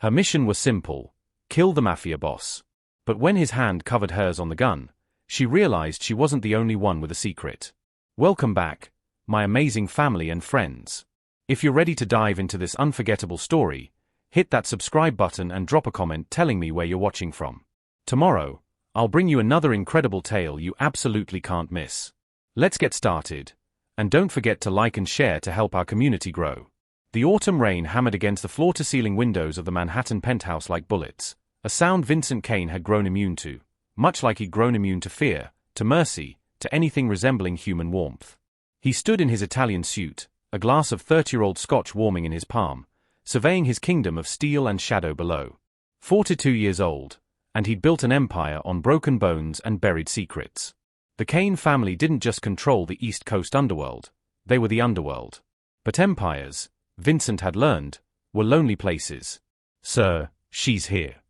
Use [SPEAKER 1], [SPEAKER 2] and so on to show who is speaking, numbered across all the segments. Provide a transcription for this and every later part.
[SPEAKER 1] Her mission was simple: kill the Mafia boss. But when his hand covered hers on the gun, she realized she wasn't the only one with a secret. Welcome back, my amazing family and friends. If you're ready to dive into this unforgettable story, hit that subscribe button and drop a comment telling me where you're watching from. Tomorrow, I'll bring you another incredible tale you absolutely can't miss. Let's get started, and don't forget to like and share to help our community grow. The autumn rain hammered against the floor-to-ceiling windows of the Manhattan penthouse like bullets, a sound Vincent Kane had grown immune to, much like he'd grown immune to fear, to mercy, to anything resembling human warmth. He stood in his Italian suit, a glass of 30-year-old scotch warming in his palm, surveying his kingdom of steel and shadow below. 42 years old, and he'd built an empire on broken bones and buried secrets. The Kane family didn't just control the East Coast underworld, they were the underworld. But empires, Vincent had learned, were lonely places. "Sir, she's here."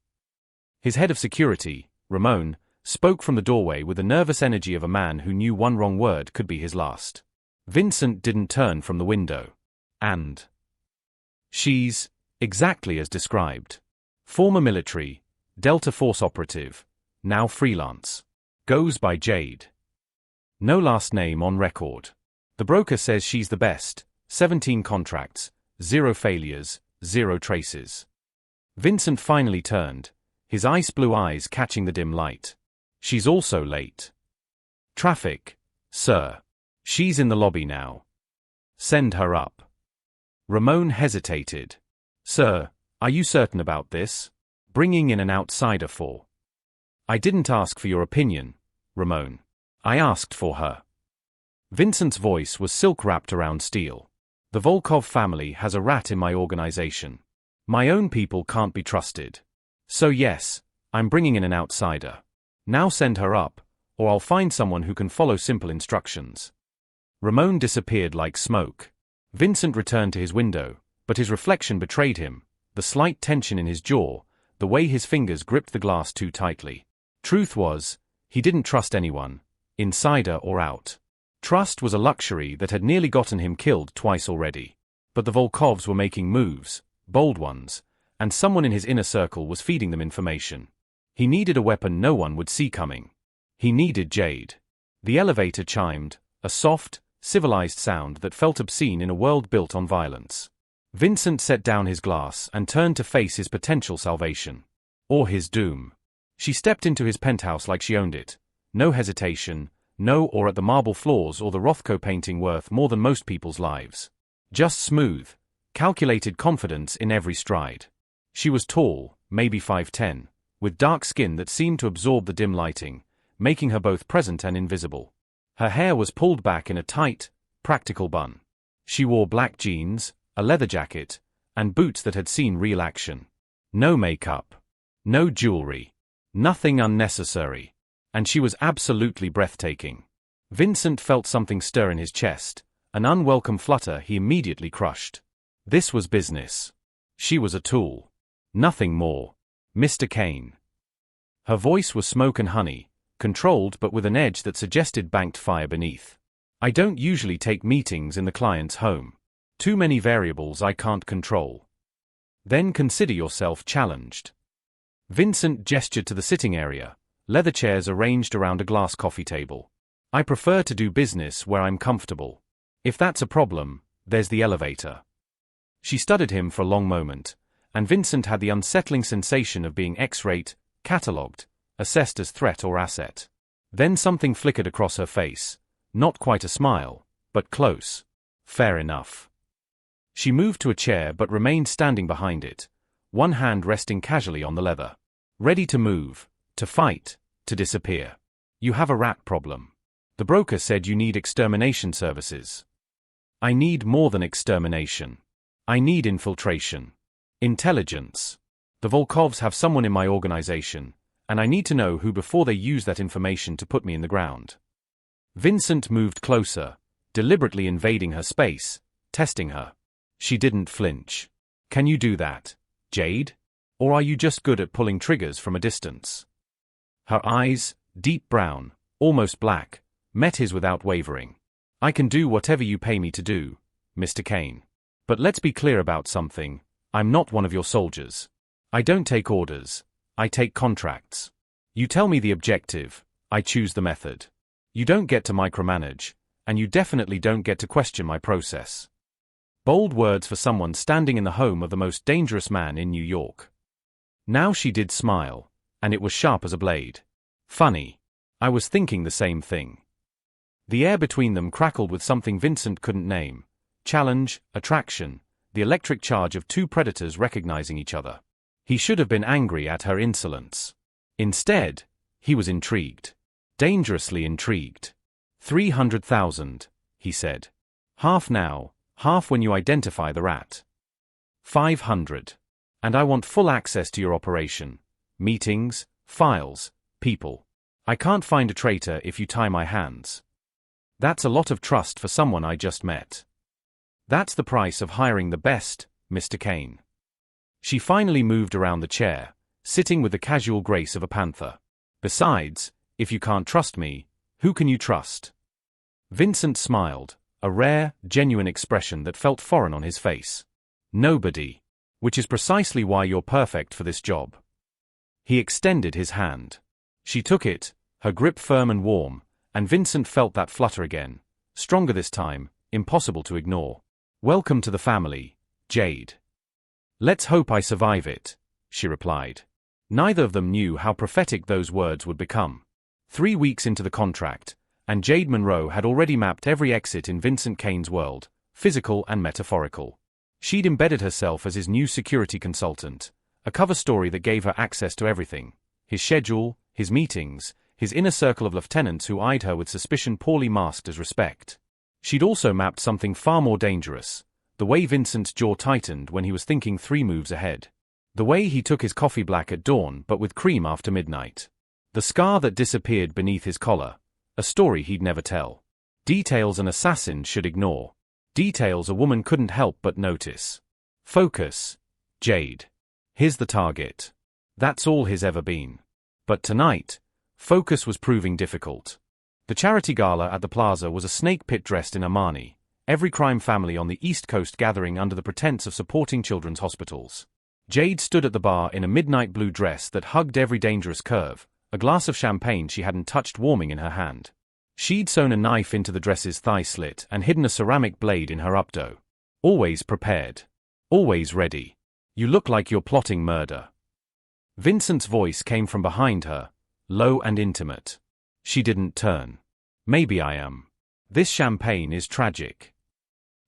[SPEAKER 1] His head of security, Ramon, spoke from the doorway with the nervous energy of a man who knew one wrong word could be his last. Vincent didn't turn from the window. "And she's exactly as described. Former military, Delta Force operative, now freelance. Goes by Jade. No last name on record. The broker says she's the best, 17 contracts, 0 failures, 0 traces." Vincent finally turned, his ice blue eyes catching the dim light. "She's also late. Traffic, sir. She's in the lobby now. Send her up." Ramon hesitated. "Sir, are you certain about this? Bringing in an outsider for?" "I didn't ask for your opinion, Ramon. I asked for her." Vincent's voice was silk wrapped around steel. "The Volkov family has a rat in my organization. My own people can't be trusted. So yes, I'm bringing in an outsider. Now send her up, or I'll find someone who can follow simple instructions." Ramon disappeared like smoke. Vincent returned to his window, but his reflection betrayed him, the slight tension in his jaw, the way his fingers gripped the glass too tightly. Truth was, he didn't trust anyone, insider or out. Trust was a luxury that had nearly gotten him killed twice already. But the Volkovs were making moves, bold ones, and someone in his inner circle was feeding them information. He needed a weapon no one would see coming. He needed Jade. The elevator chimed, a soft, civilized sound that felt obscene in a world built on violence. Vincent set down his glass and turned to face his potential salvation. Or his doom. She stepped into his penthouse like she owned it. No hesitation, no or at the marble floors or the Rothko painting worth more than most people's lives. Just smooth, calculated confidence in every stride. She was tall, maybe 5'10", with dark skin that seemed to absorb the dim lighting, making her both present and invisible. Her hair was pulled back in a tight, practical bun. She wore black jeans, a leather jacket, and boots that had seen real action. No makeup. No jewelry. Nothing unnecessary. And she was absolutely breathtaking. Vincent felt something stir in his chest, an unwelcome flutter he immediately crushed. This was business. She was a tool. Nothing more. Mr. Kane. Her voice was smoke and honey, controlled but with an edge that suggested banked fire beneath. "I don't usually take meetings in the client's home. Too many variables I can't control." "Then consider yourself challenged." Vincent gestured to the sitting area, leather chairs arranged around a glass coffee table. "I prefer to do business where I'm comfortable. If that's a problem, there's the elevator." She studied him for a long moment, and Vincent had the unsettling sensation of being X-rayed, catalogued, assessed as threat or asset. Then something flickered across her face, not quite a smile, but close. Fair enough. She moved to a chair but remained standing behind it, one hand resting casually on the leather. Ready to move, to fight, to disappear. "You have a rat problem. The broker said you need extermination services." "I need more than extermination. I need infiltration. Intelligence. The Volkovs have someone in my organization, and I need to know who before they use that information to put me in the ground." Vincent moved closer, deliberately invading her space, testing her. She didn't flinch. "Can you do that, Jade? Or are you just good at pulling triggers from a distance?" Her eyes, deep brown, almost black, met his without wavering. "I can do whatever you pay me to do, Mr. Kane. But let's be clear about something. I'm not one of your soldiers. I don't take orders. I take contracts. You tell me the objective, I choose the method. You don't get to micromanage, and you definitely don't get to question my process. Bold words for someone standing in the home of the most dangerous man in New York. Now she did smile, and it was sharp as a blade. Funny. I was thinking the same thing. The air between them crackled with something Vincent couldn't name. Challenge, attraction, the electric charge of two predators recognizing each other. He should have been angry at her insolence. Instead, he was intrigued. Dangerously intrigued. 300,000, he said. Half now, half when you identify the rat. 500. And I want full access to your operation. Meetings, files, people. I can't find a traitor if you tie my hands. That's a lot of trust for someone I just met. That's the price of hiring the best, Mr. Kane. She finally moved around the chair, sitting with the casual grace of a panther. Besides, if you can't trust me, who can you trust? Vincent smiled, a rare, genuine expression that felt foreign on his face. Nobody. Which is precisely why you're perfect for this job. He extended his hand. She took it, her grip firm and warm, and Vincent felt that flutter again, stronger this time, impossible to ignore. Welcome to the family, Jade. Let's hope I survive it, she replied. Neither of them knew how prophetic those words would become. 3 weeks into the contract, and Jade Monroe had already mapped every exit in Vincent Kane's world, physical and metaphorical. She'd embedded herself as his new security consultant, a cover story that gave her access to everything: his schedule, his meetings, his inner circle of lieutenants who eyed her with suspicion poorly masked as respect. She'd also mapped something far more dangerous: the way Vincent's jaw tightened when he was thinking 3 moves ahead. The way he took his coffee black at dawn but with cream after midnight. The scar that disappeared beneath his collar. A story he'd never tell. Details an assassin should ignore. Details a woman couldn't help but notice. Focus, Jade. Here's the target. That's all he's ever been. But tonight, focus was proving difficult. The charity gala at the plaza was a snake pit dressed in Armani, every crime family on the East Coast gathering under the pretense of supporting children's hospitals. Jade stood at the bar in a midnight blue dress that hugged every dangerous curve, a glass of champagne she hadn't touched warming in her hand. She'd sewn a knife into the dress's thigh slit and hidden a ceramic blade in her updo. Always prepared. Always ready. You look like you're plotting murder. Vincent's voice came from behind her, low and intimate. She didn't turn. Maybe I am. This champagne is tragic.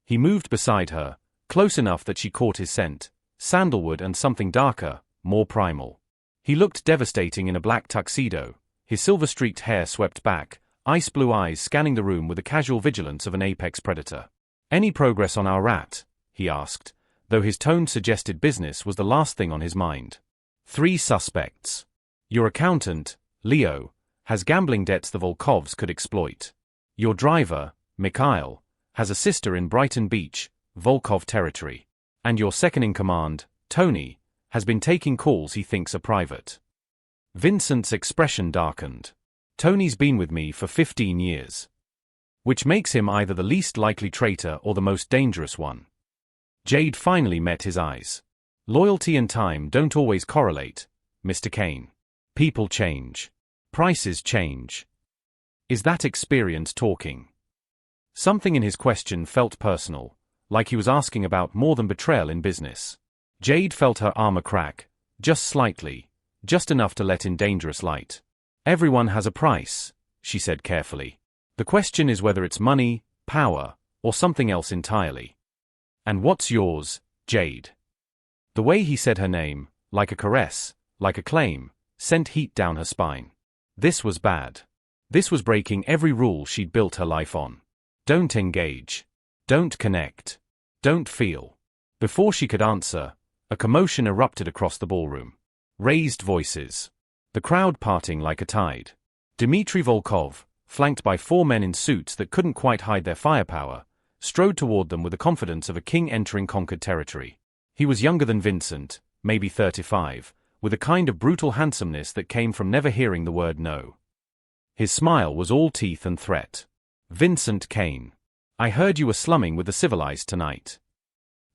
[SPEAKER 1] He moved beside her, close enough that she caught his scent, sandalwood and something darker, more primal. He looked devastating in a black tuxedo, his silver-streaked hair swept back, ice-blue eyes scanning the room with the casual vigilance of an apex predator. Any progress on our rat? He asked, though his tone suggested business was the last thing on his mind. 3 suspects. Your accountant, Leo, has gambling debts the Volkovs could exploit. Your driver, Mikhail, has a sister in Brighton Beach, Volkov territory. And your second-in-command, Tony, has been taking calls he thinks are private. Vincent's expression darkened. Tony's been with me for 15 years. Which makes him either the least likely traitor or the most dangerous one. Jade finally met his eyes. Loyalty and time don't always correlate, Mr. Kane. People change. Prices change. Is that experience talking? Something in his question felt personal, like he was asking about more than betrayal in business. Jade felt her armor crack, just slightly, just enough to let in dangerous light. Everyone has a price, she said carefully. The question is whether it's money, power, or something else entirely. And what's yours, Jade? The way he said her name, like a caress, like a claim, sent heat down her spine. This was bad. This was breaking every rule she'd built her life on. Don't engage. Don't connect. Don't feel. Before she could answer, a commotion erupted across the ballroom. Raised voices. The crowd parting like a tide. Dmitry Volkov, flanked by 4 men in suits that couldn't quite hide their firepower, strode toward them with the confidence of a king entering conquered territory. He was younger than Vincent, maybe 35, with a kind of brutal handsomeness that came from never hearing the word no. His smile was all teeth and threat. Vincent Kane. I heard you were slumming with the civilized tonight.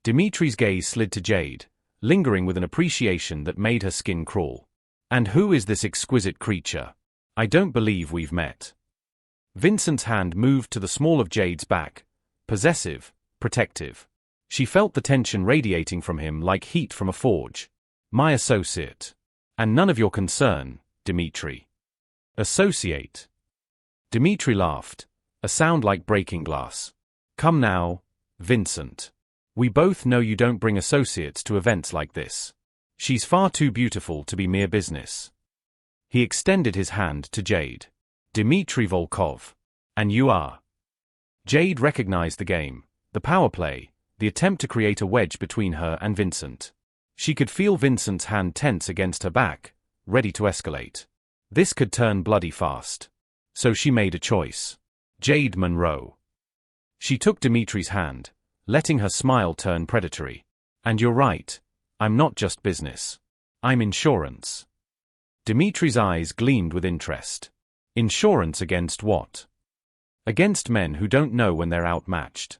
[SPEAKER 1] Dimitri's gaze slid to Jade, lingering with an appreciation that made her skin crawl. And who is this exquisite creature? I don't believe we've met. Vincent's hand moved to the small of Jade's back, possessive, protective. She felt the tension radiating from him like heat from a forge. My associate. And none of your concern, Dimitri. Associate. Dimitri laughed, a sound like breaking glass. Come now, Vincent. We both know you don't bring associates to events like this. She's far too beautiful to be mere business. He extended his hand to Jade. Dmitry Volkov. And you are. Jade recognized the game, the power play, the attempt to create a wedge between her and Vincent. She could feel Vincent's hand tense against her back, ready to escalate. This could turn bloody fast. So she made a choice. Jade Monroe. She took Dimitri's hand, letting her smile turn predatory. And you're right, I'm not just business. I'm insurance. Dimitri's eyes gleamed with interest. Insurance against what? Against men who don't know when they're outmatched.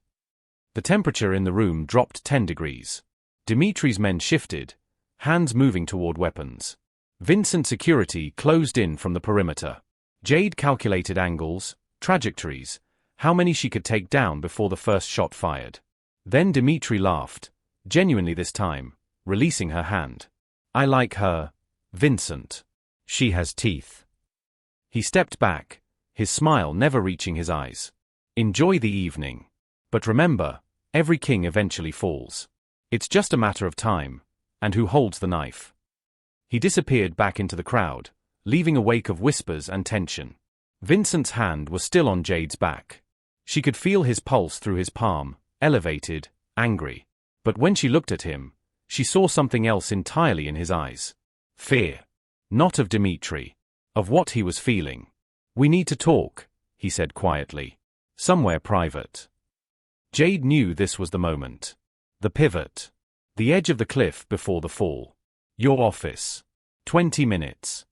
[SPEAKER 1] The temperature in the room dropped 10 degrees. Dimitri's men shifted, hands moving toward weapons. Vincent's security closed in from the perimeter. Jade calculated angles, trajectories, how many she could take down before the first shot fired. Then Dimitri laughed, genuinely this time, releasing her hand. I like her, Vincent. She has teeth. He stepped back, his smile never reaching his eyes. Enjoy the evening. But remember, every king eventually falls. It's just a matter of time, and who holds the knife. He disappeared back into the crowd, leaving a wake of whispers and tension. Vincent's hand was still on Jade's back. She could feel his pulse through his palm, elevated, angry. But when she looked at him, she saw something else entirely in his eyes. Fear. Not of Dimitri. Of what he was feeling. We need to talk, he said quietly. Somewhere private. Jade knew this was the moment. The pivot. The edge of the cliff before the fall. Your office. 20 minutes.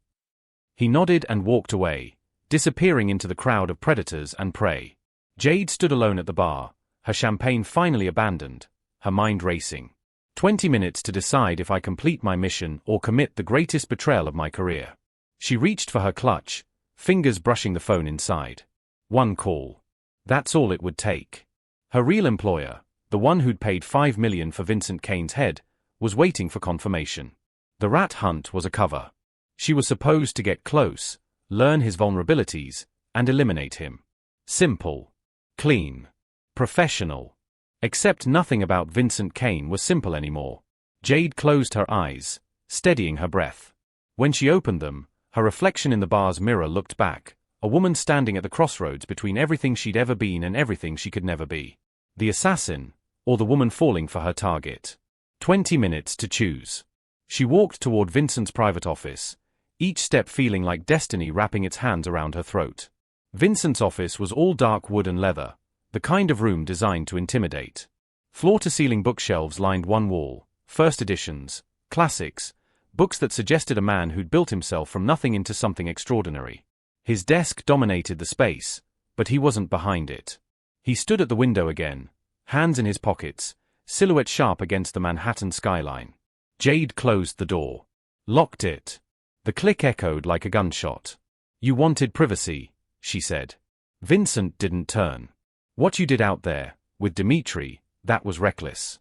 [SPEAKER 1] He nodded and walked away, disappearing into the crowd of predators and prey. Jade stood alone at the bar, her champagne finally abandoned, her mind racing. 20 minutes to decide if I complete my mission or commit the greatest betrayal of my career. She reached for her clutch, fingers brushing the phone inside. One call. That's all it would take. Her real employer, the one who'd paid $5 million for Vincent Kane's head, was waiting for confirmation. The rat hunt was a cover. She was supposed to get close, learn his vulnerabilities, and eliminate him. Simple. Clean. Professional. Except nothing about Vincent Kane was simple anymore. Jade closed her eyes, steadying her breath. When she opened them, her reflection in the bar's mirror looked back, a woman standing at the crossroads between everything she'd ever been and everything she could never be. The assassin, or the woman falling for her target. 20 minutes to choose. She walked toward Vincent's private office, each step feeling like destiny wrapping its hands around her throat. Vincent's office was all dark wood and leather, the kind of room designed to intimidate. Floor-to-ceiling bookshelves lined one wall, first editions, classics, books that suggested a man who'd built himself from nothing into something extraordinary. His desk dominated the space, but he wasn't behind it. He stood at the window again, hands in his pockets, silhouette sharp against the Manhattan skyline. Jade closed the door. Locked it. The click echoed like a gunshot. You wanted privacy, she said. Vincent didn't turn. What you did out there, with Dimitri, that was reckless.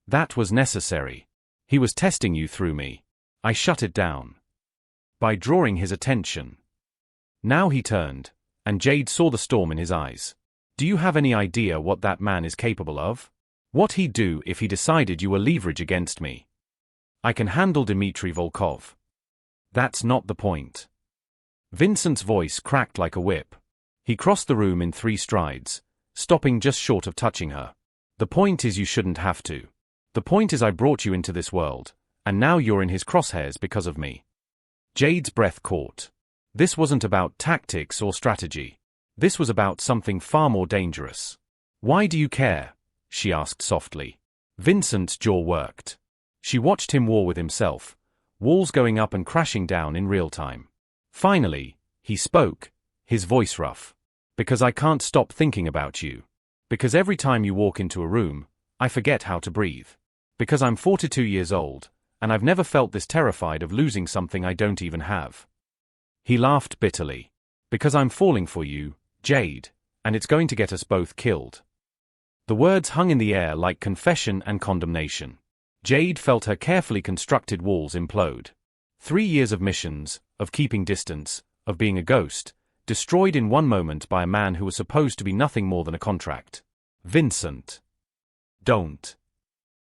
[SPEAKER 1] That was necessary. He was testing you through me. I shut it down. By drawing his attention. Now he turned, and Jade saw the storm in his eyes. Do you have any idea what that man is capable of? What he'd do if he decided you were leverage against me? I can handle Dmitry Volkov. That's not the point. Vincent's voice cracked like a whip. He crossed the room in 3 strides, stopping just short of touching her. The point is you shouldn't have to. The point is I brought you into this world, and now you're in his crosshairs because of me. Jade's breath caught. This wasn't about tactics or strategy. This was about something far more dangerous. Why do you care? She asked softly. Vincent's jaw worked. She watched him war with himself, walls going up and crashing down in real time. Finally, he spoke, his voice rough. Because I can't stop thinking about you. Because every time you walk into a room, I forget how to breathe. Because I'm 42 years old, and I've never felt this terrified of losing something I don't even have. He laughed bitterly. Because I'm falling for you, Jade, and it's going to get us both killed. The words hung in the air like confession and condemnation. Jade felt her carefully constructed walls implode. 3 years of missions, of keeping distance, of being a ghost, destroyed in one moment by a man who was supposed to be nothing more than a contract. Vincent. Don't.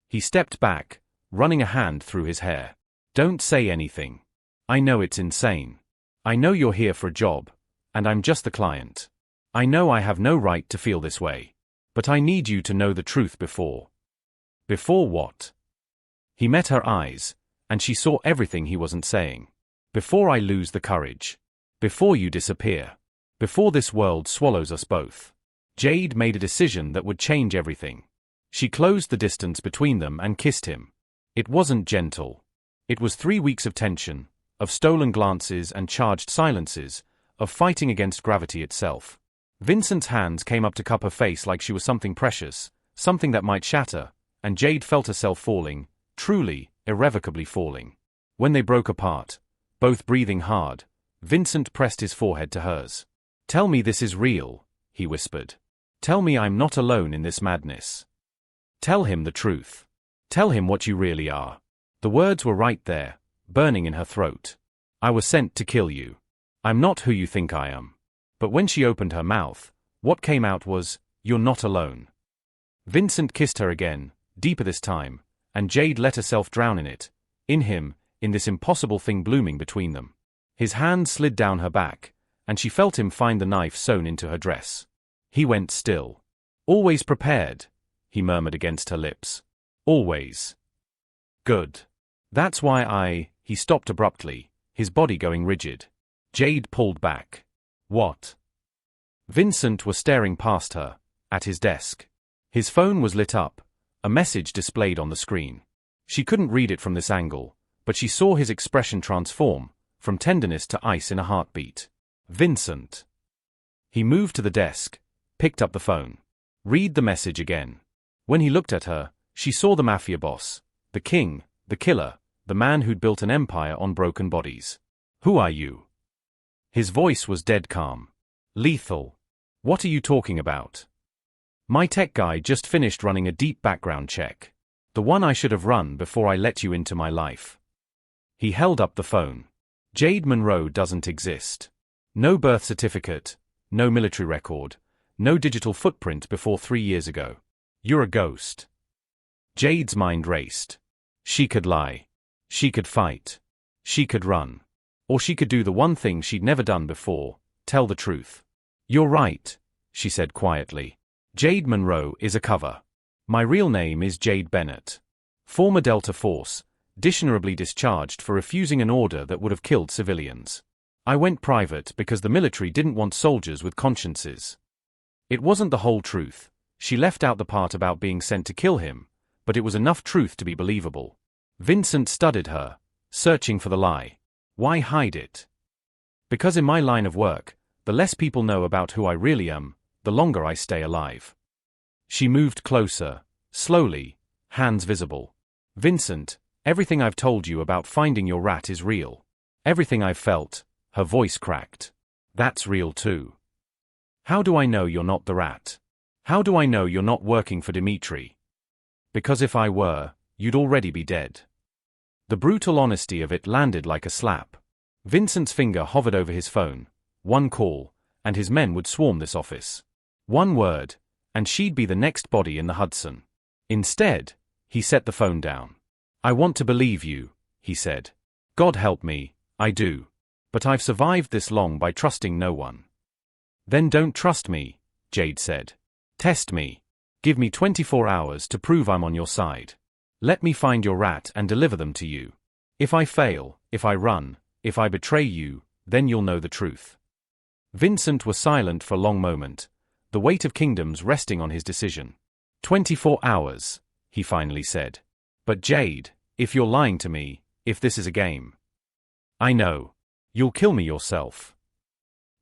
[SPEAKER 1] He stepped back, running a hand through his hair. Don't say anything. I know it's insane. I know you're here for a job, and I'm just the client. I know I have no right to feel this way. But I need you to know the truth before. Before what? He met her eyes, and she saw everything he wasn't saying. Before I lose the courage. Before you disappear. Before this world swallows us both. Jade made a decision that would change everything. She closed the distance between them and kissed him. It wasn't gentle. It was 3 weeks of tension, of stolen glances and charged silences, of fighting against gravity itself. Vincent's hands came up to cup her face like she was something precious, something that might shatter, and Jade felt herself falling, truly, irrevocably falling. When they broke apart, both breathing hard, Vincent pressed his forehead to hers. Tell me this is real, he whispered. Tell me I'm not alone in this madness. Tell him the truth. Tell him what you really are. The words were right there, burning in her throat. I was sent to kill you. I'm not who you think I am. But when she opened her mouth, what came out was, you're not alone. Vincent kissed her again, deeper this time, and Jade let herself drown in it, in him, in this impossible thing blooming between them. His hand slid down her back, and she felt him find the knife sewn into her dress. He went still. Always prepared, he murmured against her lips. Always. Good. That's why he stopped abruptly, his body going rigid. Jade pulled back. What? Vincent was staring past her, at his desk. His phone was lit up, a message displayed on the screen. She couldn't read it from this angle, but she saw his expression transform, from tenderness to ice in a heartbeat. Vincent. He moved to the desk, picked up the phone. Read the message again. When he looked at her, she saw the Mafia boss, the king, the killer, the man who'd built an empire on broken bodies. Who are you? His voice was dead calm. Lethal. What are you talking about? My tech guy just finished running a deep background check. The one I should have run before I let you into my life. He held up the phone. Jade Monroe doesn't exist. No birth certificate, no military record, no digital footprint before 3 years ago. You're a ghost. Jade's mind raced. She could lie. She could fight. She could run. Or she could do the one thing she'd never done before, tell the truth. You're right, she said quietly. Jade Monroe is a cover. My real name is Jade Bennett. Former Delta Force, dishonorably discharged for refusing an order that would have killed civilians. I went private because the military didn't want soldiers with consciences. It wasn't the whole truth. She left out the part about being sent to kill him, but it was enough truth to be believable. Vincent studied her, searching for the lie. Why hide it? Because in my line of work, the less people know about who I really am, the longer I stay alive. She moved closer, slowly, hands visible. Vincent, everything I've told you about finding your rat is real. Everything I've felt, her voice cracked. That's real too. How do I know you're not the rat? How do I know you're not working for Dimitri? Because if I were, you'd already be dead. The brutal honesty of it landed like a slap. Vincent's finger hovered over his phone. One call, and his men would swarm this office. One word, and she'd be the next body in the Hudson. Instead, he set the phone down. I want to believe you, he said. God help me, I do. But I've survived this long by trusting no one. Then don't trust me, Jade said. Test me. Give me 24 hours to prove I'm on your side. Let me find your rat and deliver them to you. If I fail, if I run, if I betray you, then you'll know the truth. Vincent was silent for a long moment, the weight of kingdoms resting on his decision. 24 hours, he finally said. But Jade, if you're lying to me, if this is a game. I know. You'll kill me yourself.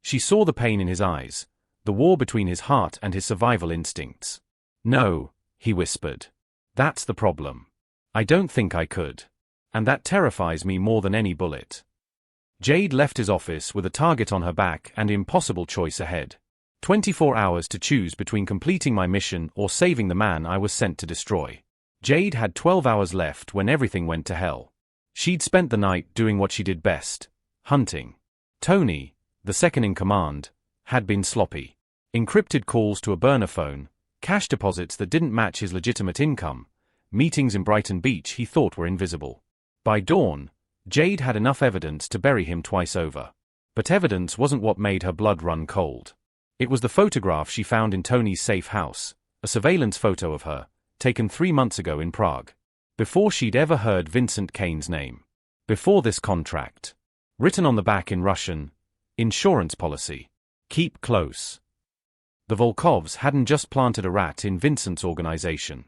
[SPEAKER 1] She saw the pain in his eyes, the war between his heart and his survival instincts. No, he whispered. That's the problem. I don't think I could. And that terrifies me more than any bullet. Jade left his office with a target on her back and an impossible choice ahead. 24 hours to choose between completing my mission or saving the man I was sent to destroy. Jade had 12 hours left when everything went to hell. She'd spent the night doing what she did best, hunting. Tony, the second in command, had been sloppy. Encrypted calls to a burner phone, cash deposits that didn't match his legitimate income, meetings in Brighton Beach he thought were invisible. By dawn, Jade had enough evidence to bury him twice over. But evidence wasn't what made her blood run cold. It was the photograph she found in Tony's safe house, a surveillance photo of her, taken 3 months ago in Prague. Before she'd ever heard Vincent Kane's name. Before this contract. Written on the back in Russian, insurance policy. Keep close. The Volkovs hadn't just planted a rat in Vincent's organization.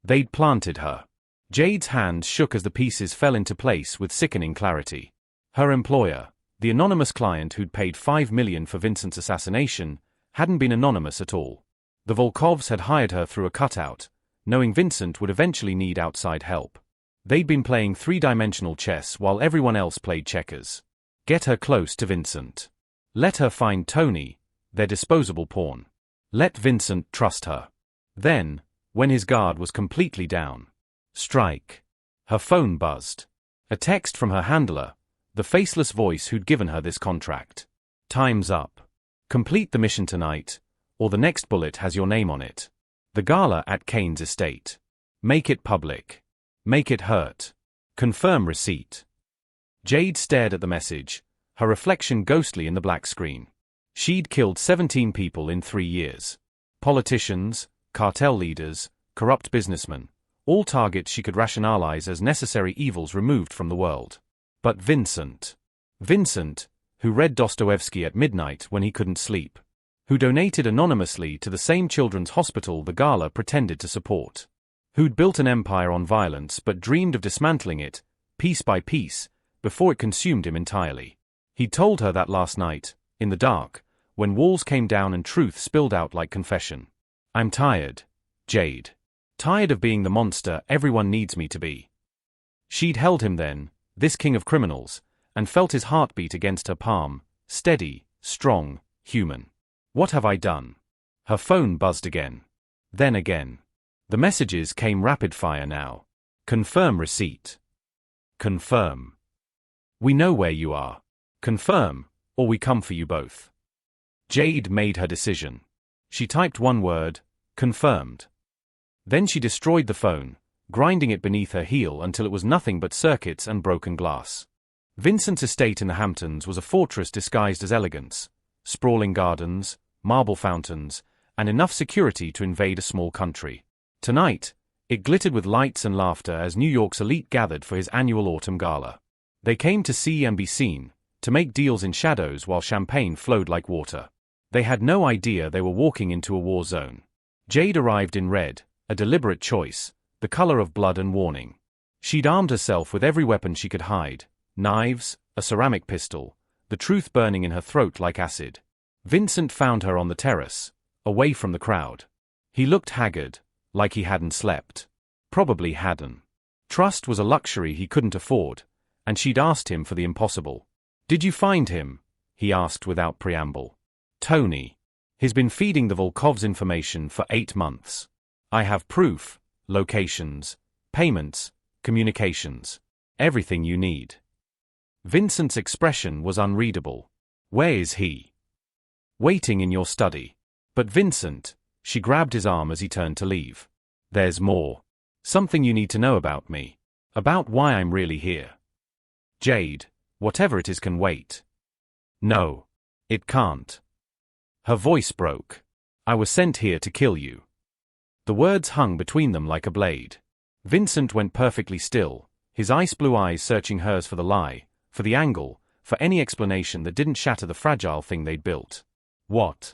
[SPEAKER 1] They'd planted her. Jade's hands shook as the pieces fell into place with sickening clarity. Her employer, the anonymous client who'd paid $5 million for Vincent's assassination, hadn't been anonymous at all. The Volkovs had hired her through a cutout, knowing Vincent would eventually need outside help. They'd been playing three-dimensional chess while everyone else played checkers. Get her close to Vincent. Let her find Tony, their disposable pawn. Let Vincent trust her. Then, when his guard was completely down, strike. Her phone buzzed. A text from her handler, the faceless voice who'd given her this contract. Time's up. Complete the mission tonight, or the next bullet has your name on it. The gala at Kane's estate. Make it public. Make it hurt. Confirm receipt. Jade stared at the message, her reflection ghostly in the black screen. She'd killed 17 people in 3 years. Politicians, cartel leaders, corrupt businessmen, all targets she could rationalize as necessary evils removed from the world. But Vincent, who read Dostoevsky at midnight when he couldn't sleep, who donated anonymously to the same children's hospital the gala pretended to support, who'd built an empire on violence but dreamed of dismantling it, piece by piece, before it consumed him entirely. He'd told her that last night, in the dark, when walls came down and truth spilled out like confession. I'm tired, Jade. Tired of being the monster everyone needs me to be. She'd held him then, this king of criminals, and felt his heartbeat against her palm, steady, strong, human. What have I done? Her phone buzzed again. Then again. The messages came rapid fire now. Confirm receipt. Confirm. We know where you are. Confirm, or we come for you both. Jade made her decision. She typed one word, confirmed. Then she destroyed the phone, grinding it beneath her heel until it was nothing but circuits and broken glass. Vincent's estate in the Hamptons was a fortress disguised as elegance. Sprawling gardens, marble fountains, and enough security to invade a small country. Tonight, it glittered with lights and laughter as New York's elite gathered for his annual autumn gala. They came to see and be seen, to make deals in shadows while champagne flowed like water. They had no idea they were walking into a war zone. Jade arrived in red, a deliberate choice, the color of blood and warning. She'd armed herself with every weapon she could hide, knives, a ceramic pistol, the truth burning in her throat like acid. Vincent found her on the terrace, away from the crowd. He looked haggard, like he hadn't slept. Probably hadn't. Trust was a luxury he couldn't afford, and she'd asked him for the impossible. Did you find him? He asked without preamble. Tony. He's been feeding the Volkovs information for 8 months. I have proof, locations, payments, communications. Everything you need. Vincent's expression was unreadable. Where is he? Waiting in your study. But Vincent, she grabbed his arm as he turned to leave. There's more. Something you need to know about me. About why I'm really here. Jade, whatever it is can wait. No. It can't. Her voice broke. I was sent here to kill you. The words hung between them like a blade. Vincent went perfectly still, his ice blue eyes searching hers for the lie, for the angle, for any explanation that didn't shatter the fragile thing they'd built. What?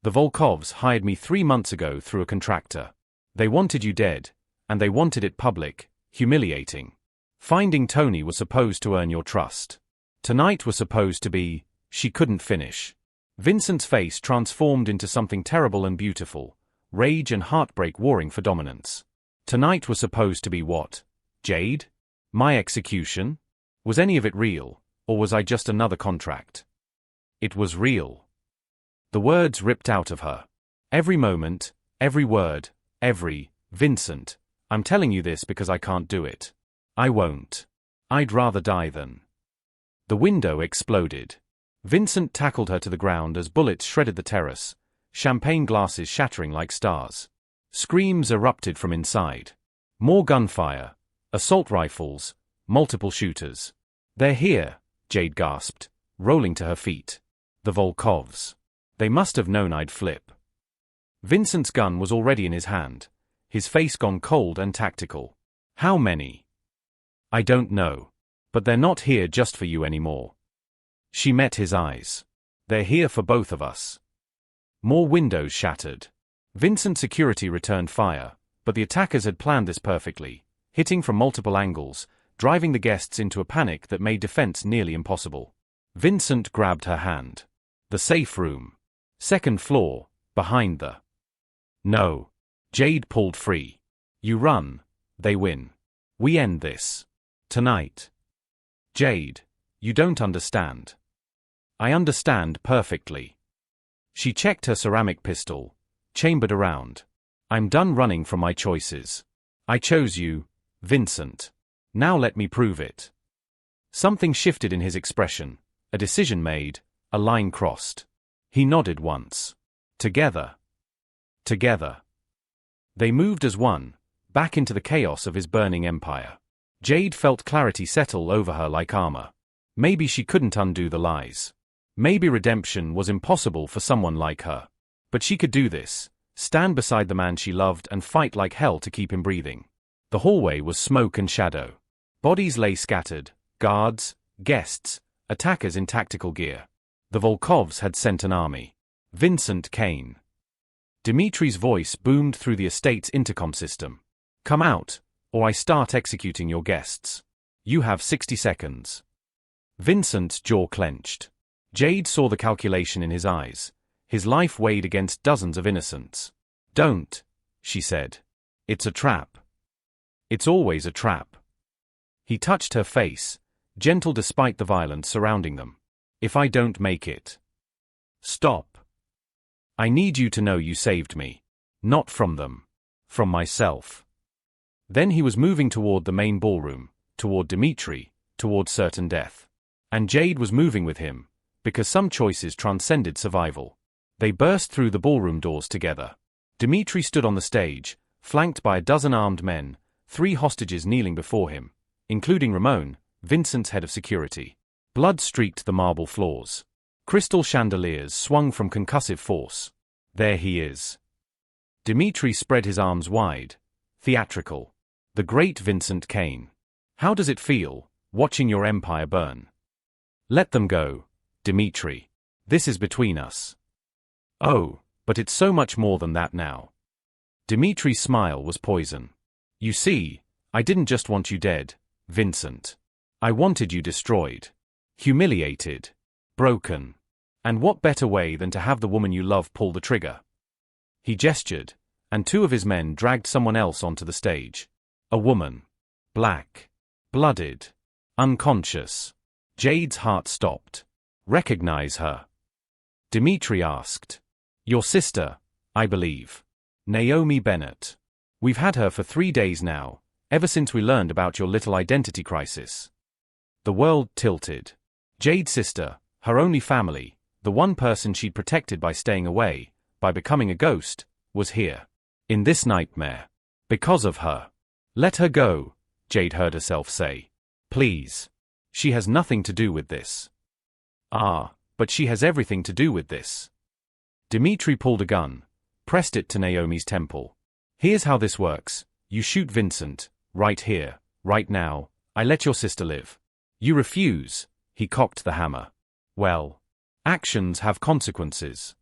[SPEAKER 1] The Volkovs hired me 3 months ago through a contractor. They wanted you dead, and they wanted it public, humiliating. Finding Tony was supposed to earn your trust. Tonight was supposed to be, she couldn't finish. Vincent's face transformed into something terrible and beautiful, rage and heartbreak warring for dominance. Tonight was supposed to be what? Jade? My execution? Was any of it real, or was I just another contract? It was real. The words ripped out of her. Every moment, every word, Vincent, I'm telling you this because I can't do it. I won't. I'd rather die than. The window exploded. Vincent tackled her to the ground as bullets shredded the terrace, champagne glasses shattering like stars. Screams erupted from inside. More gunfire, assault rifles, multiple shooters. They're here, Jade gasped, rolling to her feet. The Volkovs. They must have known I'd flip. Vincent's gun was already in his hand, his face gone cold and tactical. How many? I don't know. But they're not here just for you anymore. She met his eyes. They're here for both of us. More windows shattered. Vincent's security returned fire, but the attackers had planned this perfectly, hitting from multiple angles, driving the guests into a panic that made defense nearly impossible. Vincent grabbed her hand. The safe room. Second floor, behind the. No. Jade pulled free. You run, they win. We end this. Tonight. Jade, you don't understand. I understand perfectly. She checked her ceramic pistol, chambered around. I'm done running from my choices. I chose you, Vincent. Now let me prove it. Something shifted in his expression, a decision made, a line crossed. He nodded once. Together. Together. They moved as one, back into the chaos of his burning empire. Jade felt clarity settle over her like armor. Maybe she couldn't undo the lies. Maybe redemption was impossible for someone like her. But she could do this, stand beside the man she loved and fight like hell to keep him breathing. The hallway was smoke and shadow. Bodies lay scattered, guards, guests, attackers in tactical gear. The Volkovs had sent an army. Vincent Kane. Dimitri's voice boomed through the estate's intercom system. Come out, or I start executing your guests. You have 60 seconds. Vincent's jaw clenched. Jade saw the calculation in his eyes. His life weighed against dozens of innocents. Don't, she said. It's a trap. It's always a trap. He touched her face, gentle despite the violence surrounding them. If I don't make it. Stop. I need you to know you saved me. Not from them. From myself. Then he was moving toward the main ballroom, toward Dimitri, toward certain death. And Jade was moving with him, because some choices transcended survival. They burst through the ballroom doors together. Dimitri stood on the stage, flanked by a dozen armed men, 3 hostages kneeling before him, including Ramon, Vincent's head of security. Blood streaked the marble floors. Crystal chandeliers swung from concussive force. There he is. Dimitri spread his arms wide, theatrical. The great Vincent Kane. How does it feel, watching your empire burn? Let them go, Dimitri. This is between us. Oh, but it's so much more than that now. Dimitri's smile was poison. You see, I didn't just want you dead, Vincent. I wanted you destroyed. Humiliated. Broken. And what better way than to have the woman you love pull the trigger? He gestured, and 2 of his men dragged someone else onto the stage. A woman. Black. Blooded. Unconscious. Jade's heart stopped. Recognize her? Dimitri asked. Your sister, I believe. Naomi Bennett. We've had her for 3 days now, ever since we learned about your little identity crisis. The world tilted. Jade's sister, her only family, the one person she'd protected by staying away, by becoming a ghost, was here. In this nightmare. Because of her. Let her go, Jade heard herself say. Please. She has nothing to do with this. Ah, but she has everything to do with this. Dimitri pulled a gun, pressed it to Naomi's temple. Here's how this works. You shoot Vincent, right here, right now. I let your sister live. You refuse. He cocked the hammer. Well, actions have consequences.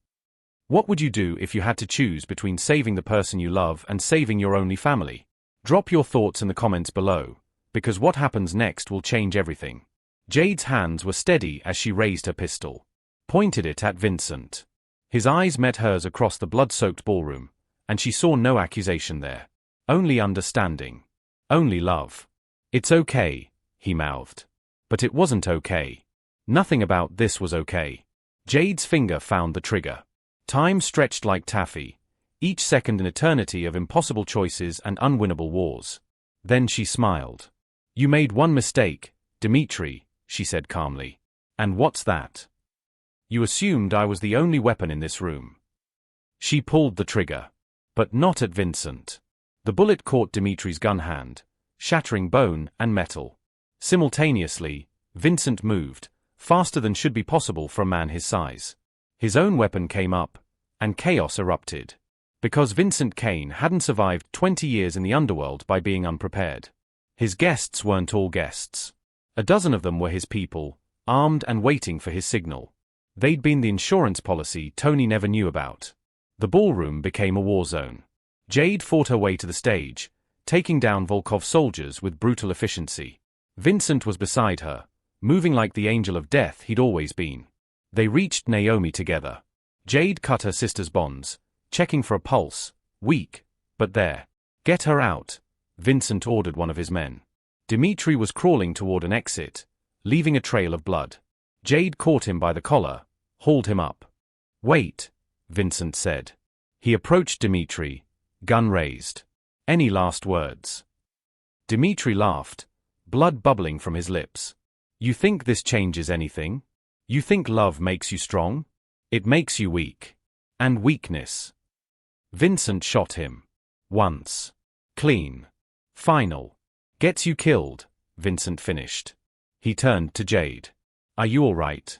[SPEAKER 1] What would you do if you had to choose between saving the person you love and saving your only family? Drop your thoughts in the comments below, because what happens next will change everything. Jade's hands were steady as she raised her pistol, pointed it at Vincent. His eyes met hers across the blood-soaked ballroom, and she saw no accusation there. Only understanding. Only love. It's okay, he mouthed. But it wasn't okay. Nothing about this was okay. Jade's finger found the trigger. Time stretched like taffy, each second an eternity of impossible choices and unwinnable wars. Then she smiled. You made one mistake, Dimitri, she said calmly. And what's that? You assumed I was the only weapon in this room. She pulled the trigger. But not at Vincent. The bullet caught Dimitri's gun hand, shattering bone and metal. Simultaneously, Vincent moved, faster than should be possible for a man his size. His own weapon came up, and chaos erupted. Because Vincent Kane hadn't survived 20 years in the underworld by being unprepared. His guests weren't all guests. A dozen of them were his people, armed and waiting for his signal. They'd been the insurance policy Tony never knew about. The ballroom became a war zone. Jade fought her way to the stage, taking down Volkov's soldiers with brutal efficiency. Vincent was beside her, moving like the angel of death he'd always been. They reached Naomi together. Jade cut her sister's bonds, checking for a pulse, weak, but there. Get her out, Vincent ordered one of his men. Dimitri was crawling toward an exit, leaving a trail of blood. Jade caught him by the collar, hauled him up. Wait, Vincent said. He approached Dimitri, gun raised. Any last words? Dimitri laughed, blood bubbling from his lips. You think this changes anything? You think love makes you strong? It makes you weak. And weakness. Vincent shot him. Once. Clean. Final. Gets you killed, Vincent finished. He turned to Jade. Are you all right?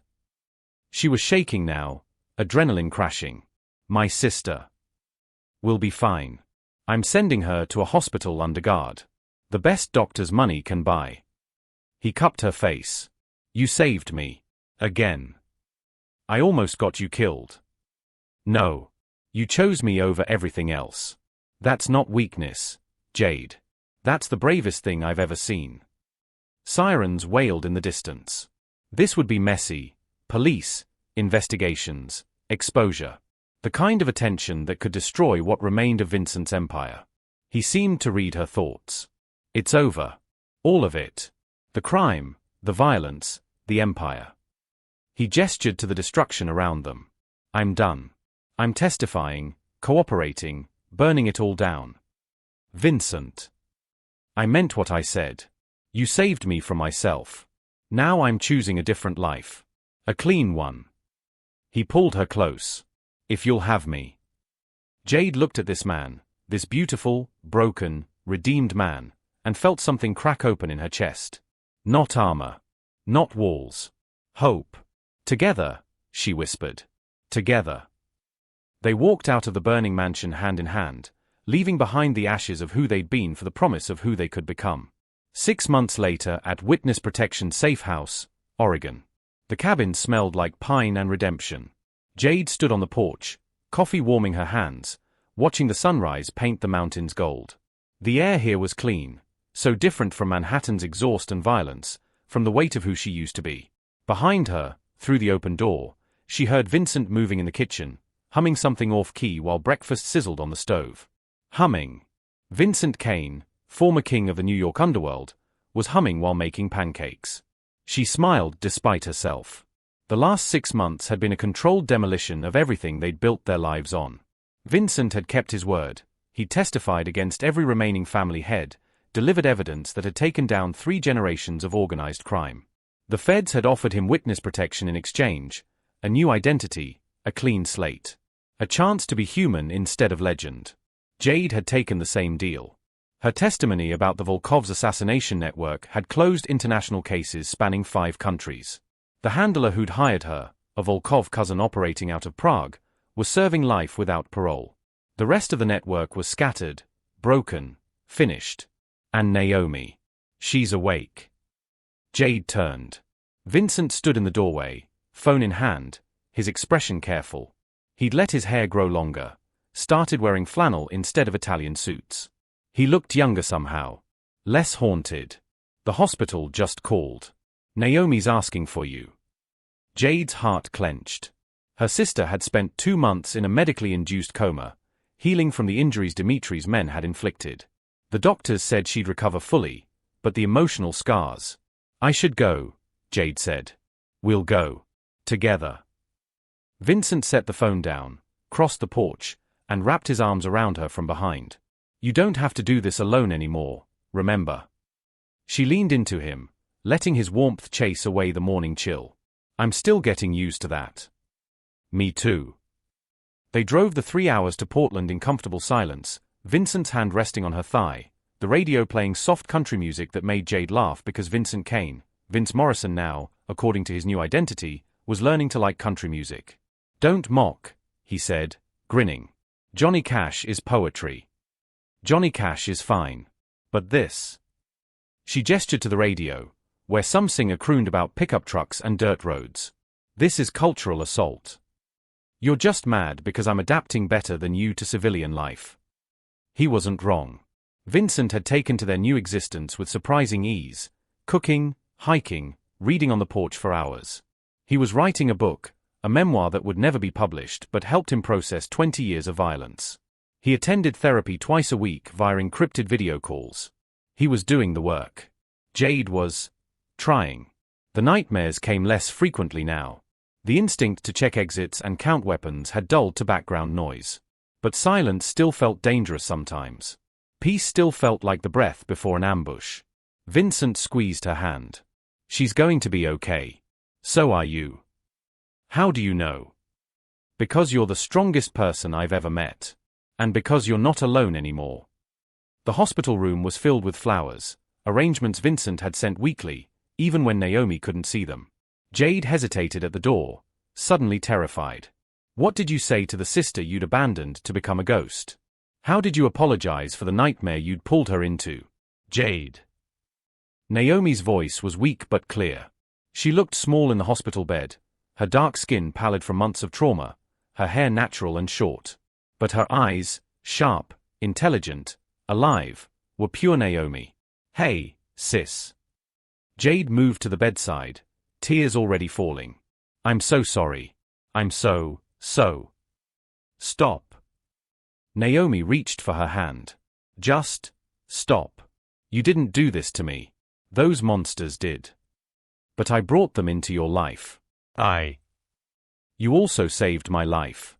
[SPEAKER 1] She was shaking now, adrenaline crashing. My sister. Will be fine. I'm sending her to a hospital under guard. The best doctor's money can buy. He cupped her face. You saved me. Again. I almost got you killed. No. You chose me over everything else. That's not weakness, Jade. That's the bravest thing I've ever seen. Sirens wailed in the distance. This would be messy. Police, investigations, exposure. The kind of attention that could destroy what remained of Vincent's empire. He seemed to read her thoughts. It's over. All of it. The crime, the violence, the empire. He gestured to the destruction around them. I'm done. I'm testifying, cooperating, burning it all down. Vincent. I meant what I said. You saved me from myself. Now I'm choosing a different life. A clean one. He pulled her close. If you'll have me. Jade looked at this man, this beautiful, broken, redeemed man, and felt something crack open in her chest. Not armor. Not walls. Hope. Together, she whispered. Together. They walked out of the burning mansion hand in hand, leaving behind the ashes of who they'd been for the promise of who they could become. 6 months later at Witness Protection Safe House, Oregon. The cabin smelled like pine and redemption. Jade stood on the porch, coffee warming her hands, watching the sunrise paint the mountains gold. The air here was clean, so different from Manhattan's exhaust and violence, from the weight of who she used to be. Behind her, through the open door, she heard Vincent moving in the kitchen, humming something off-key while breakfast sizzled on the stove. Humming. Vincent Kane, former king of the New York underworld, was humming while making pancakes. She smiled despite herself. The last 6 months had been a controlled demolition of everything they'd built their lives on. Vincent had kept his word. He testified against every remaining family head, delivered evidence that had taken down 3 generations of organized crime. The feds had offered him witness protection in exchange, a new identity, a clean slate. A chance to be human instead of legend. Jade had taken the same deal. Her testimony about the Volkov's assassination network had closed international cases spanning 5 countries. The handler who'd hired her, a Volkov cousin operating out of Prague, was serving life without parole. The rest of the network was scattered, broken, finished. And Naomi. She's awake. Jade turned. Vincent stood in the doorway, phone in hand, his expression careful. He'd let his hair grow longer, started wearing flannel instead of Italian suits. He looked younger somehow. Less haunted. The hospital just called. Naomi's asking for you. Jade's heart clenched. Her sister had spent 2 months in a medically induced coma, healing from the injuries Dimitri's men had inflicted. The doctors said she'd recover fully, but the emotional scars. I should go, Jade said. We'll go. Together. Vincent set the phone down, crossed the porch, and wrapped his arms around her from behind. You don't have to do this alone anymore, remember? She leaned into him, letting his warmth chase away the morning chill. I'm still getting used to that. Me too. They drove the 3 hours to Portland in comfortable silence, Vincent's hand resting on her thigh, the radio playing soft country music that made Jade laugh because Vincent Kane, Vince Morrison now, according to his new identity, was learning to like country music. Don't mock, he said, grinning. Johnny Cash is poetry. Johnny Cash is fine. But this. She gestured to the radio, where some singer crooned about pickup trucks and dirt roads. This is cultural assault. You're just mad because I'm adapting better than you to civilian life. He wasn't wrong. Vincent had taken to their new existence with surprising ease, cooking, hiking, reading on the porch for hours. He was writing a book, a memoir that would never be published but helped him process 20 years of violence. He attended therapy twice a week via encrypted video calls. He was doing the work. Jade was trying. The nightmares came less frequently now. The instinct to check exits and count weapons had dulled to background noise. But silence still felt dangerous sometimes. Peace still felt like the breath before an ambush. Vincent squeezed her hand. She's going to be okay. So are you. How do you know? Because you're the strongest person I've ever met. And because you're not alone anymore. The hospital room was filled with flowers, arrangements Vincent had sent weekly, even when Naomi couldn't see them. Jade hesitated at the door, suddenly terrified. What did you say to the sister you'd abandoned to become a ghost? How did you apologize for the nightmare you'd pulled her into? Jade. Naomi's voice was weak but clear. She looked small in the hospital bed, her dark skin pallid from months of trauma, her hair natural and short. But her eyes, sharp, intelligent, alive, were pure Naomi. Hey, sis. Jade moved to the bedside, tears already falling. I'm so sorry. I'm so. Stop. Naomi reached for her hand. Just stop. You didn't do this to me. Those monsters did. But I brought them into your life. You also saved my life.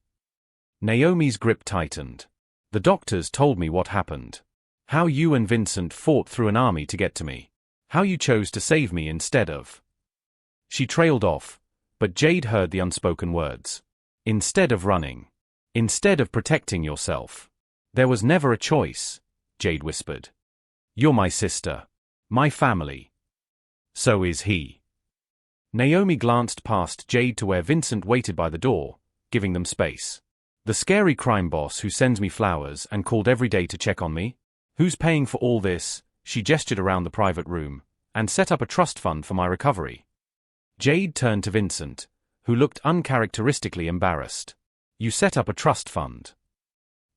[SPEAKER 1] Naomi's grip tightened. The doctors told me what happened. How you and Vincent fought through an army to get to me. How you chose to save me instead of. She trailed off, but Jade heard the unspoken words. Instead of running. Instead of protecting yourself. There was never a choice, Jade whispered. You're my sister. My family. So is he. Naomi glanced past Jade to where Vincent waited by the door, giving them space. The scary crime boss who sends me flowers and called every day to check on me? Who's paying for all this? She gestured around the private room, and set up a trust fund for my recovery. Jade turned to Vincent, who looked uncharacteristically embarrassed. You set up a trust fund.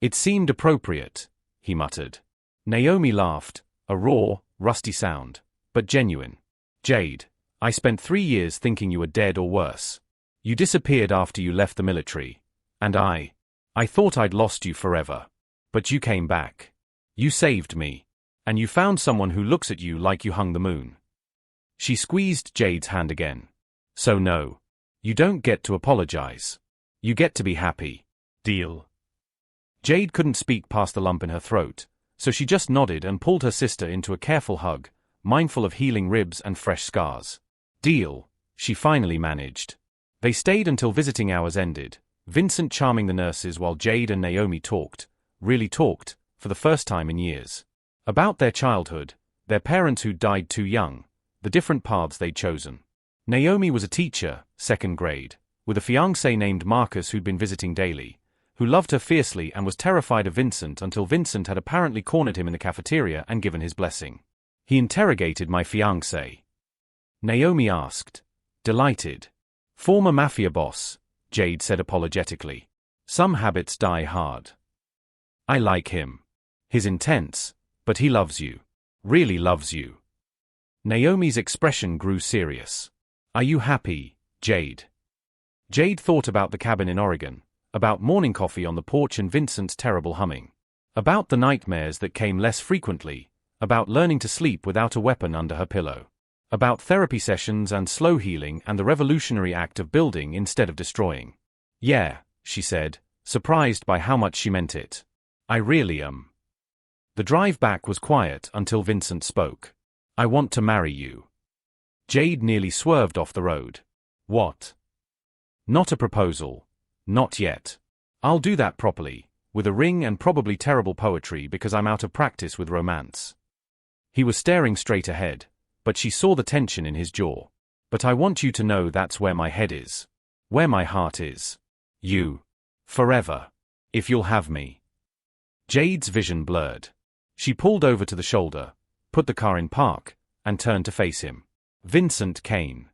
[SPEAKER 1] It seemed appropriate, he muttered. Naomi laughed, a raw, rusty sound, but genuine. Jade, I spent 3 years thinking you were dead or worse. You disappeared after you left the military, and I thought I'd lost you forever. But you came back. You saved me. And you found someone who looks at you like you hung the moon. She squeezed Jade's hand again. So no. You don't get to apologize. You get to be happy. Deal? Jade couldn't speak past the lump in her throat, so she just nodded and pulled her sister into a careful hug, mindful of healing ribs and fresh scars. Deal, she finally managed. They stayed until visiting hours ended, Vincent charming the nurses while Jade and Naomi talked, really talked, for the first time in years. About their childhood, their parents who'd died too young, the different paths they'd chosen. Naomi was a teacher, 2nd grade, with a fiancé named Marcus who'd been visiting daily, who loved her fiercely and was terrified of Vincent until Vincent had apparently cornered him in the cafeteria and given his blessing. He interrogated my fiancé. Naomi asked. Delighted. Former Mafia boss, Jade said apologetically. Some habits die hard. I like him. He's intense, but he loves you. Really loves you. Naomi's expression grew serious. Are you happy, Jade? Jade thought about the cabin in Oregon, about morning coffee on the porch and Vincent's terrible humming. About the nightmares that came less frequently, about learning to sleep without a weapon under her pillow, about therapy sessions and slow healing and the revolutionary act of building instead of destroying. Yeah, she said, surprised by how much she meant it. I really am. The drive back was quiet until Vincent spoke. I want to marry you. Jade nearly swerved off the road. What? Not a proposal. Not yet. I'll do that properly, with a ring and probably terrible poetry because I'm out of practice with romance. He was staring straight ahead, but she saw the tension in his jaw. But I want you to know that's where my head is. Where my heart is. You. Forever. If you'll have me. Jade's vision blurred. She pulled over to the shoulder, put the car in park, and turned to face him. Vincent Kane.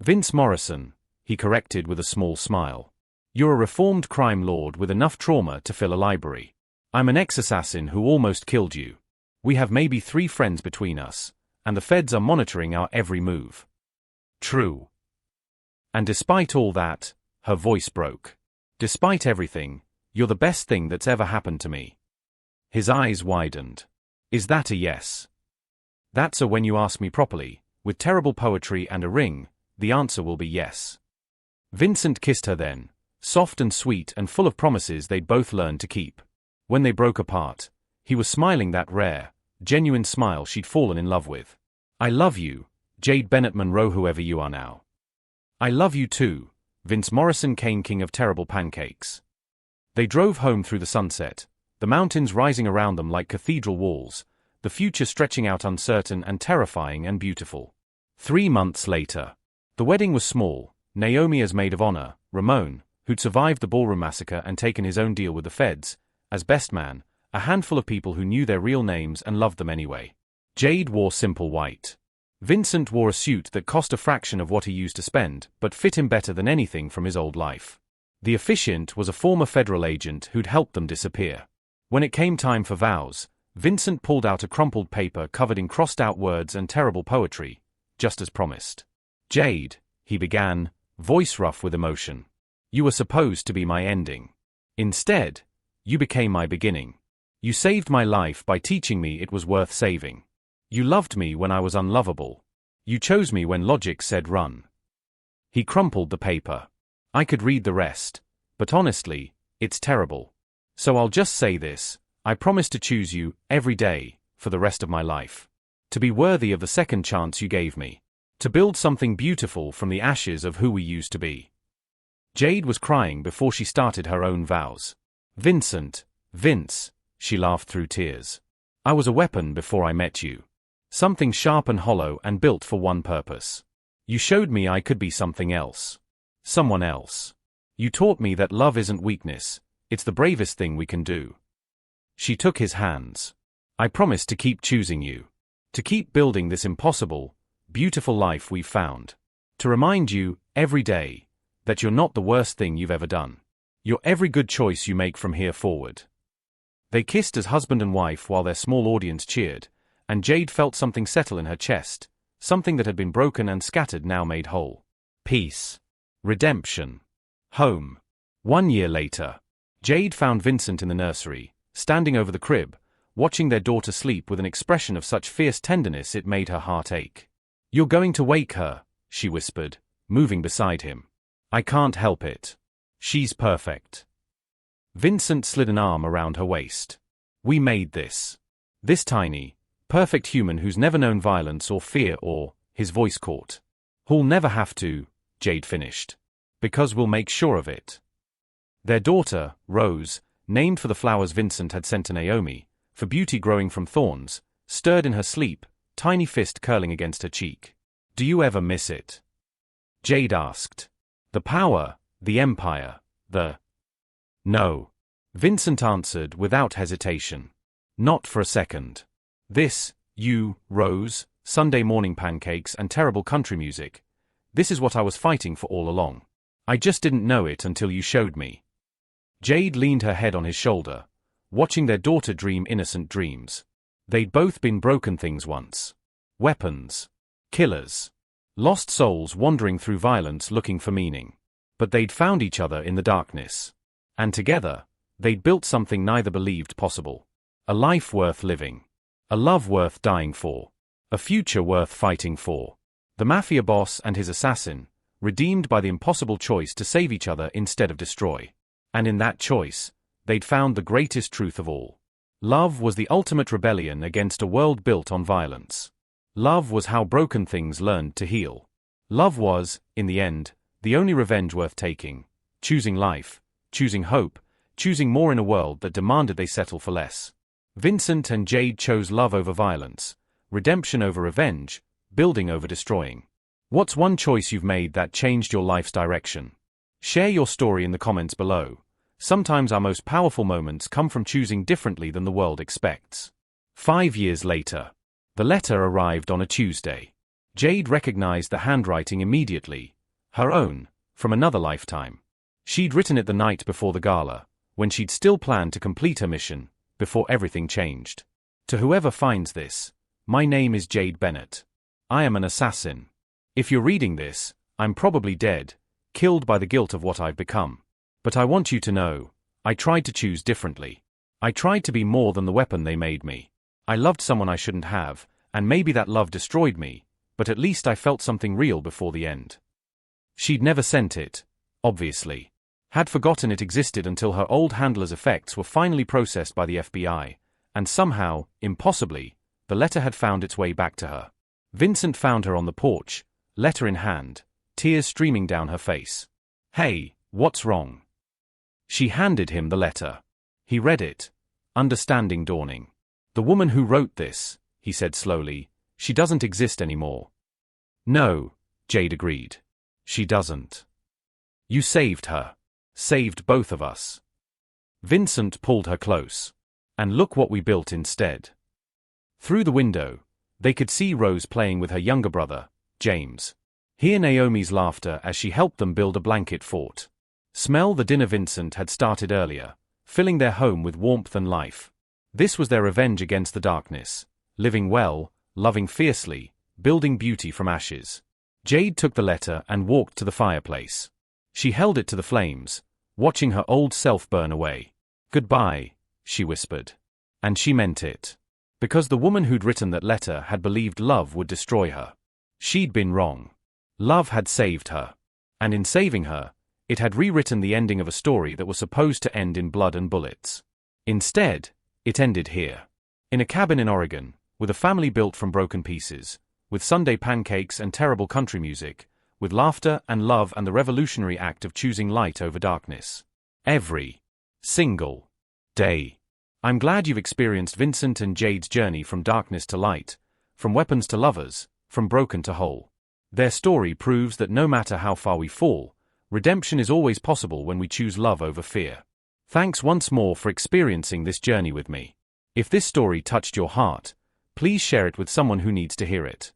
[SPEAKER 1] Vince Morrison, he corrected with a small smile. You're a reformed crime lord with enough trauma to fill a library. I'm an ex-assassin who almost killed you. We have maybe 3 friends between us, and the feds are monitoring our every move. True. And despite all that, her voice broke. Despite everything, you're the best thing that's ever happened to me. His eyes widened. Is that a yes? That's a when you ask me properly, with terrible poetry and a ring, the answer will be yes. Vincent kissed her then, soft and sweet and full of promises they'd both learned to keep. When they broke apart, he was smiling that rare, genuine smile she'd fallen in love with. I love you, Jade Bennett Monroe, whoever you are now. I love you too, Vince Morrison Kane, king of terrible pancakes. They drove home through the sunset, the mountains rising around them like cathedral walls, the future stretching out uncertain and terrifying and beautiful. 3 months later. The wedding was small. Naomi as maid of honor, Ramon, who'd survived the ballroom massacre and taken his own deal with the feds, as best man, a handful of people who knew their real names and loved them anyway. Jade wore simple white. Vincent wore a suit that cost a fraction of what he used to spend, but fit him better than anything from his old life. The officiant was a former federal agent who'd helped them disappear. When it came time for vows, Vincent pulled out a crumpled paper covered in crossed-out words and terrible poetry, just as promised. Jade, he began, voice rough with emotion. You were supposed to be my ending. Instead, you became my beginning. You saved my life by teaching me it was worth saving. You loved me when I was unlovable. You chose me when logic said run. He crumpled the paper. I could read the rest, but honestly, it's terrible. So I'll just say this, I promise to choose you, every day, for the rest of my life. To be worthy of the second chance you gave me. To build something beautiful from the ashes of who we used to be. Jade was crying before she started her own vows. Vincent, Vince, she laughed through tears. I was a weapon before I met you. Something sharp and hollow and built for one purpose. You showed me I could be something else. Someone else. You taught me that love isn't weakness, it's the bravest thing we can do. She took his hands. I promise to keep choosing you. To keep building this impossible, beautiful life we've found. To remind you, every day, that you're not the worst thing you've ever done. You're every good choice you make from here forward. They kissed as husband and wife while their small audience cheered, and Jade felt something settle in her chest, something that had been broken and scattered now made whole. Peace. Redemption. Home. 1 year later. Jade found Vincent in the nursery, standing over the crib, watching their daughter sleep with an expression of such fierce tenderness it made her heart ache. You're going to wake her, she whispered, moving beside him. I can't help it. She's perfect. Vincent slid an arm around her waist. We made this. This tiny, perfect human who's never known violence or fear or, his voice caught. Who'll never have to, Jade finished. Because we'll make sure of it. Their daughter, Rose, named for the flowers Vincent had sent to Naomi, for beauty growing from thorns, stirred in her sleep, tiny fist curling against her cheek. Do you ever miss it? Jade asked. The power, the empire, the... No. Vincent answered without hesitation. Not for a second. This, you, Rose, Sunday morning pancakes and terrible country music. This is what I was fighting for all along. I just didn't know it until you showed me. Jade leaned her head on his shoulder, watching their daughter dream innocent dreams. They'd both been broken things once. Weapons. Killers. Lost souls wandering through violence looking for meaning. But they'd found each other in the darkness. And together, They'd built something neither believed possible. A life worth living. A love worth dying for. A future worth fighting for. The Mafia boss and his assassin, redeemed by the impossible choice to save each other instead of destroy. And in that choice, they'd found the greatest truth of all. Love was the ultimate rebellion against a world built on violence. Love was how broken things learned to heal. Love was, in the end, the only revenge worth taking. Choosing life, choosing hope, choosing more in a world that demanded they settle for less. Vincent and Jade chose love over violence, redemption over revenge, building over destroying. What's one choice you've made that changed your life's direction? Share your story in the comments below. Sometimes our most powerful moments come from choosing differently than the world expects. 5 years later. The letter arrived on a Tuesday. Jade recognized the handwriting immediately. Her own, from another lifetime. She'd written it the night before the gala, when she'd still planned to complete her mission, before everything changed. To whoever finds this, my name is Jade Bennett. I am an assassin. If you're reading this, I'm probably dead, killed by the guilt of what I've become. But I want you to know, I tried to choose differently. I tried to be more than the weapon they made me. I loved someone I shouldn't have, and maybe that love destroyed me, but at least I felt something real before the end. She'd never sent it, obviously. Had forgotten it existed until her old handler's effects were finally processed by the FBI, and somehow, impossibly, the letter had found its way back to her. Vincent found her on the porch, letter in hand, tears streaming down her face. "Hey, what's wrong?" She handed him the letter. He read it, understanding dawning. "The woman who wrote this," he said slowly, "she doesn't exist anymore." "No," Jade agreed. "She doesn't. You saved her. Saved both of us." Vincent pulled her close. "And look what we built instead." Through the window, they could see Rose playing with her younger brother, James. Hear Naomi's laughter as she helped them build a blanket fort. Smell the dinner Vincent had started earlier, filling their home with warmth and life. This was their revenge against the darkness, living well, loving fiercely, building beauty from ashes. Jade took the letter and walked to the fireplace. She held it to the flames, watching her old self burn away. "Goodbye," she whispered. And she meant it. Because the woman who'd written that letter had believed love would destroy her. She'd been wrong. Love had saved her. And in saving her, it had rewritten the ending of a story that was supposed to end in blood and bullets. Instead, it ended here. In a cabin in Oregon, with a family built from broken pieces, with Sunday pancakes and terrible country music, with laughter and love and the revolutionary act of choosing light over darkness. Every single day. I'm glad you've experienced Vincent and Jade's journey from darkness to light, from weapons to lovers, from broken to whole. Their story proves that no matter how far we fall, redemption is always possible when we choose love over fear. Thanks once more for experiencing this journey with me. If this story touched your heart, please share it with someone who needs to hear it.